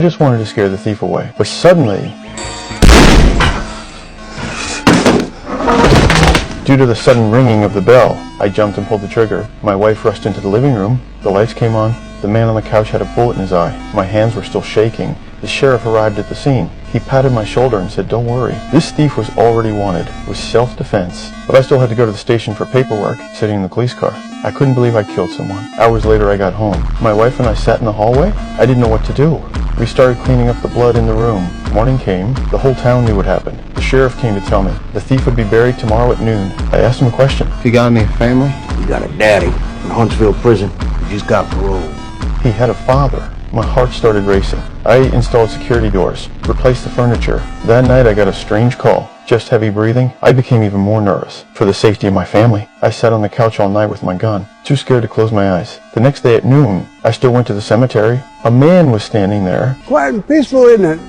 I just wanted to scare the thief away, but suddenly, due to the sudden ringing of the bell, I jumped and pulled the trigger. My wife rushed into the living room. The lights came on. The man on the couch had a bullet in his eye. My hands were still shaking. The sheriff arrived at the scene. He patted my shoulder and said, "Don't worry. This thief was already wanted. It was self-defense." But I still had to go to the station for paperwork, sitting in the police car. I couldn't believe I killed someone. Hours later, I got home. My wife and I sat in the hallway. I didn't know what to do. We started cleaning up the blood in the room. Morning came. The whole town knew what happened. The sheriff came to tell me. The thief would be buried tomorrow at noon. I asked him a question. You got any family? You got a daddy in Huntsville prison. He just got parole. He had a father. My heart started racing. I installed security doors, replaced the furniture. That night I got a strange call. Just heavy breathing. I became even more nervous. For the safety of my family, I sat on the couch all night with my gun, too scared to close my eyes. The next day at noon, I still went to the cemetery. A man was standing there. Quiet and peaceful, isn't it?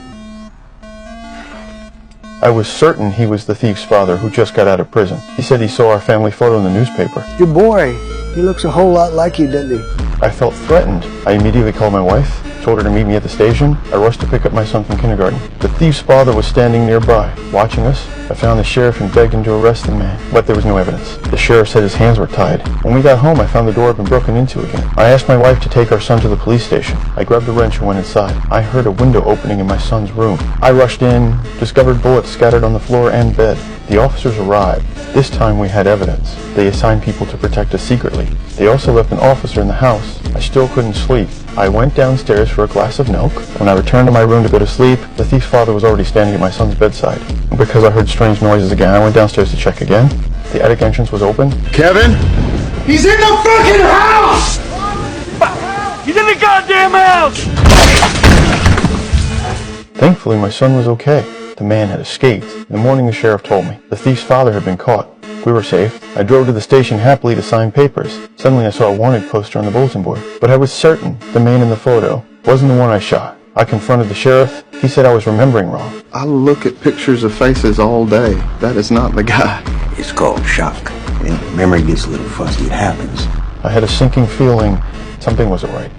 I was certain he was the thief's father who just got out of prison. He said he saw our family photo in the newspaper. Your boy, he looks a whole lot like you, doesn't he? I felt threatened. I immediately called my wife, told her to meet me at the station. I rushed to pick up my son from kindergarten. The thief's father was standing nearby, watching us. I found the sheriff and begged him to arrest the man, but there was no evidence. The sheriff said his hands were tied. When we got home, I found the door had been broken into again. I asked my wife to take our son to the police station. I grabbed a wrench and went inside. I heard a window opening in my son's room. I rushed in, discovered bullets scattered on the floor and bed. The officers arrived. This time we had evidence. They assigned people to protect us secretly. They also left an officer in the house. I still couldn't sleep. I went downstairs for a glass of milk. When I returned to my room to go to sleep, the thief's father was already standing at my son's bedside. Because I heard strange noises again, I went downstairs to check again. The attic entrance was open. Kevin? He's in the fucking house! He's in the goddamn house! Thankfully, my son was okay. The man had escaped. In the morning, the sheriff told me. The thief's father had been caught. We were safe. I drove to the station happily to sign papers. Suddenly, I saw a wanted poster on the bulletin board. But I was certain the man in the photo wasn't the one I shot. I confronted the sheriff. He said I was remembering wrong. I look at pictures of faces all day. That is not the guy. It's called shock. And memory gets a little fuzzy. It happens. I had a sinking feeling something wasn't right.